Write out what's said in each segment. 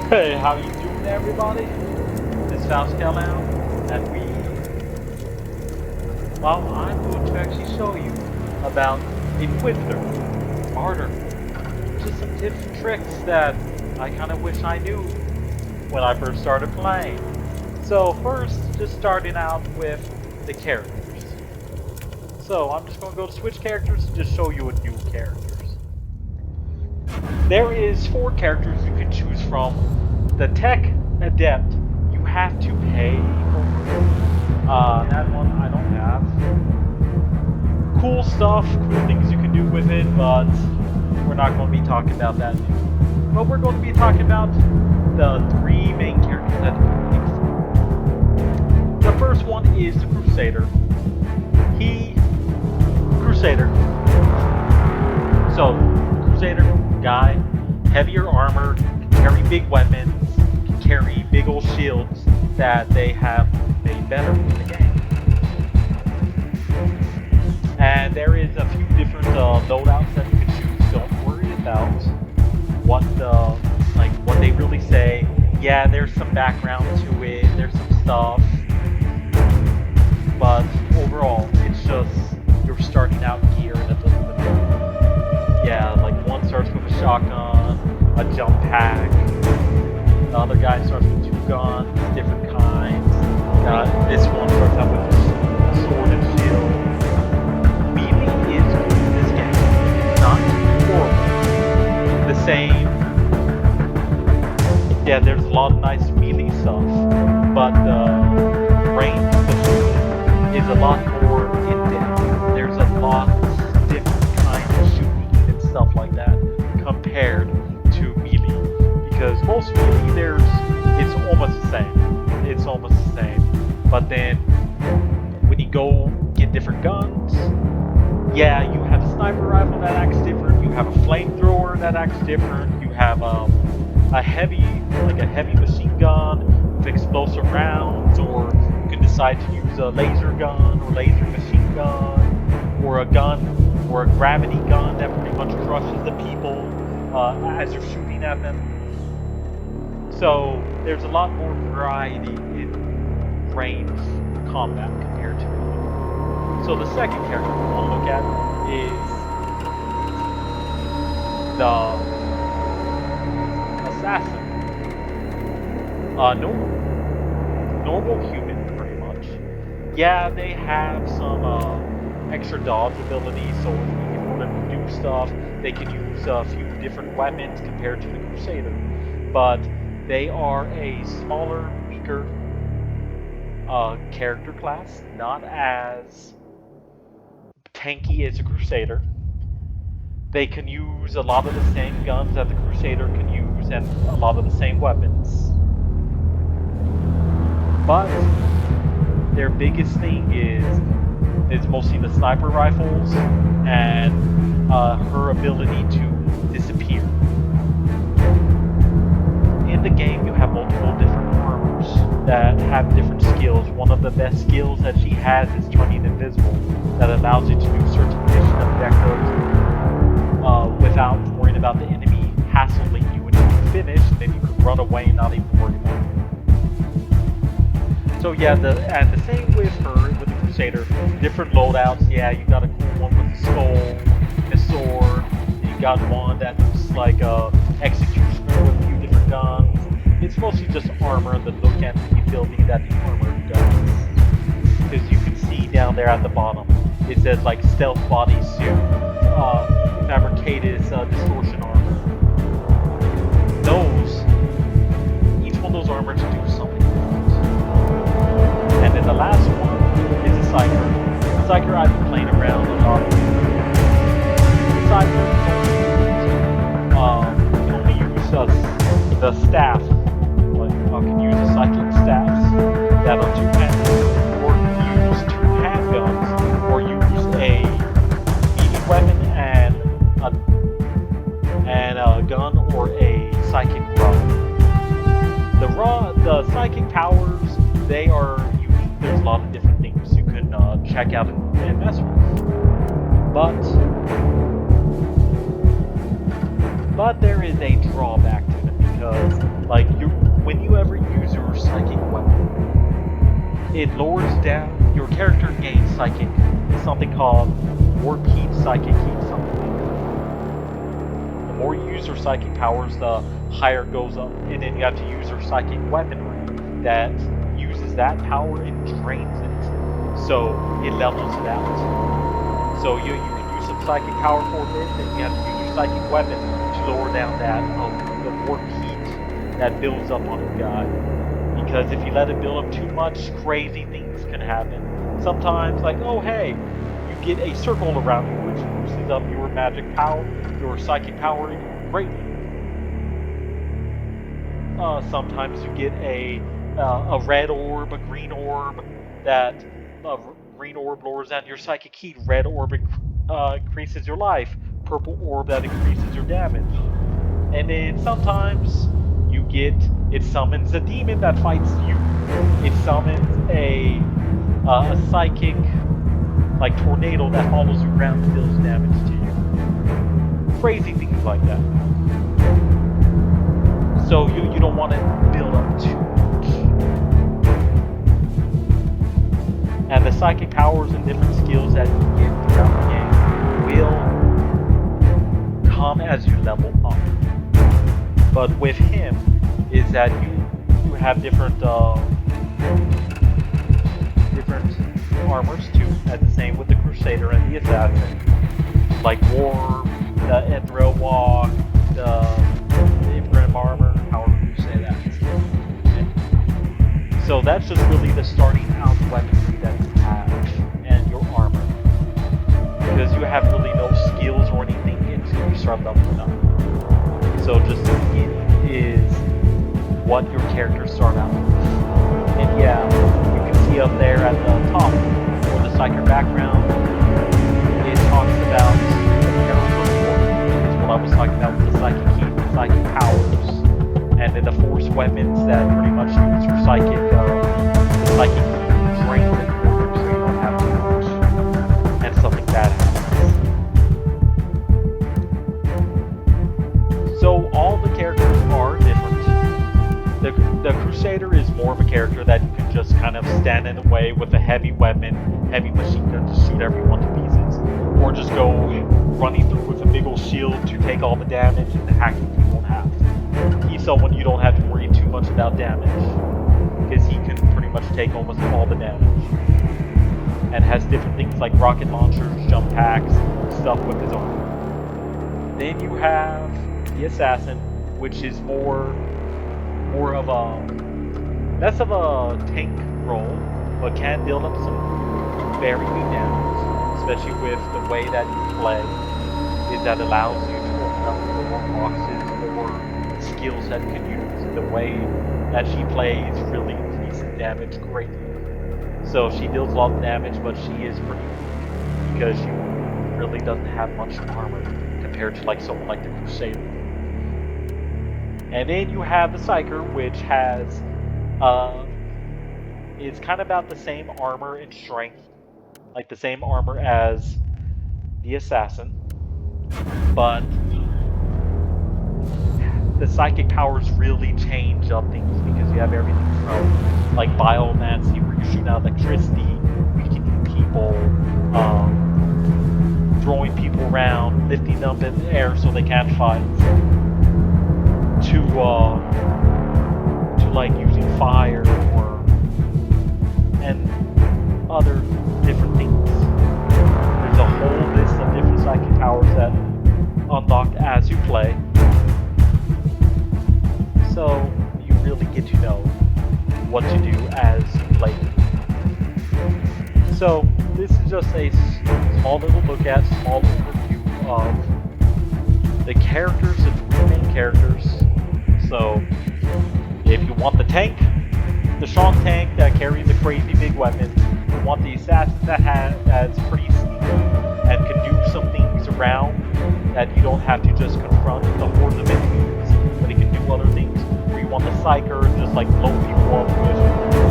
Hey, how you doing, everybody? This is Faustel now, and I'm going to actually show you about Inquisitor, Martyr, just some tips and tricks that I kind of wish I knew when I first started playing. So first, just starting out with the characters. So I'm just going to go to switch characters and just show you a new characters. There is 4 characters you can choose from. The Tech Adept, you have to pay for. That one I don't have. Cool stuff, cool things you can do with it, but we're not going to be talking about that. But we're going to be talking about the 3 main characters that you can pick. The first one is the Crusader. Crusader. So, Crusader guy, heavier armor, can carry big weapons, can carry big old shields that they have made better in the game. And there is a few different loadouts that you can choose. Don't worry about what they really say. Yeah, there's some background to it, there's some stuff, but overall, it's just you're starting out gear and it doesn't matter. Yeah, like one starts with a shotgun, a jump pack. The other guy starts with 2 guns, different kinds. This one starts out with a sword and shield. Melee is good in this game. It's not horrible. The same. Yeah, there's a lot of nice melee stuff, but the range of the shooting is a lot more in-depth. There's a lot different kinds of shooting and stuff like that compared to melee, because most melee it's almost the same. It's almost the same. But then when you go get different guns, yeah, you have a sniper rifle that acts different. You have a flamethrower that acts different. You have a heavy machine gun with explosive rounds, or you can decide to use a laser gun or laser machine gun, or a gravity gun that pretty much crushes the people as you're shooting at them. So there's a lot more variety in range combat compared to melee. So the second character we want to look at is the assassin. Normal human, pretty much. Yeah, they have some extra dodge abilities, so if you want to do stuff, they can use a few different weapons compared to the Crusader. But they are a smaller, weaker character class, not as tanky as a Crusader. They can use a lot of the same guns that the Crusader can use and a lot of the same weapons. But their biggest thing is mostly the sniper rifles and her ability to disappear. In the game, you have multiple different armors that have different skills. One of the best skills that she has is turning invisible, that allows you to do certain mission objectives without worrying about the enemy hassling you when you finish. Then you can run away and not even worry about it. So yeah, and the same with her, with the Crusader. Different loadouts. Yeah, you got a cool one with a skull and a sword. You got one that looks like a executioner with a few different guns. It's mostly just armor, and the look and the ability that the armor does. Because you can see down there at the bottom, it says like stealth body suit, fabricated distortion armor. Each one of those armors do something different. And then the last one is a Psyker. Psyker I've been playing around a lot. Psyker can only use the staff. Like, can use the psychic staffs that are 2 handguns, or use 2 handguns, or use a melee weapon and a gun or a psychic rod. The psychic powers, they are unique. There's a lot of different things you can check out and mess with. But there is a drawback to the melee because like when you ever use your psychic weapon, it lowers down your character gains psychic. It's something called warp heat, psychic heat, something. The more you use your psychic powers, the higher it goes up, and then you have to use your psychic weaponry that uses that power and drains it, so it levels it out. So you can use some psychic power for a bit, then you have to use your psychic weapon to lower down that the warp heat that builds up on your guy. Because if you let it build up too much, crazy things can happen. Sometimes, like, oh hey, you get a circle around you, which boosts up your magic power, your psychic power greatly. Sometimes you get a red orb, a green orb, that green orb lowers down your psychic heat, red orb increases your life, purple orb that increases your damage. And then sometimes you get, it summons a demon that fights you. It summons a psychic, like tornado that follows you around and deals damage to you. Crazy things like that. So you don't want to build up too much. And the psychic powers and different skills that you get throughout the game will come as you level up. But with him, is that you have different armors too. That's the same with the Crusader and the Assassin. Like War, the Ethereal Walk, the Imperium Armor, however you say that. Okay. So that's just really the starting out weaponry that you have and your armor. Because you have really no skills or anything until you start leveling up. So just the beginning is what your characters start out with. And yeah, you can see up there at the top, or the psychic background, it talks about the character. It's what I was talking about with the psychic heat, the psychic powers, and then the force weapons that pretty much use your psychic heat drains it for you so you don't have too much. And something bad happens. So all the characters are different. The Crusader is more of a character that you can just kind of stand in the way with a heavy weapon, heavy machine gun to shoot everyone to pieces. Or just go running through with a big old shield to take all the damage and hacking people in half. He's someone you don't have to worry too much about damage, because he can pretty much take almost all the damage. And has different things like rocket launchers, jump packs, stuff with his armor. Then you have the Assassin, which is more of a less of a tank role, but can build up some very good damage, especially with the way that you play. Is that allows you to open up more boxes or skills that you can use. The way that she plays really increases damage greatly. So she deals a lot of damage, but she is pretty weak because she really doesn't have much armor compared to like someone like the Crusader. And then you have the Psyker, which has is kind of about the same armor and strength, like the same armor as the Assassin, but the psychic powers really change up things because you have everything from like biomancy, where you shoot out electricity, weakening people, throwing people around, lifting them in the air so they can't fight, to like using fire and other different things. There's a whole list of different psychic powers that unlock as you play. So you really get to know what to do as you play. So this is just a small little look at, small overview of the characters, the three main characters. So if you want the tank, the strong tank that carries a crazy big weapon, you want the assassin that's pretty sneaky and can do some things around that you don't have to just confront the hordes of enemies, but he can do other things. Or you want the psyker, just like blow people up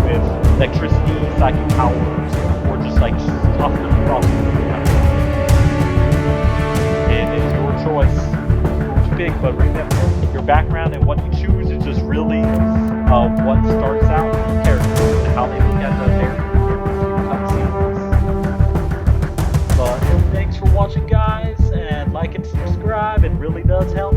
with electricity, psychic powers, or just like tough them across the ground. And it's your choice to pick, but remember, your background and what you choose watching, guys, and like and subscribe. It really does help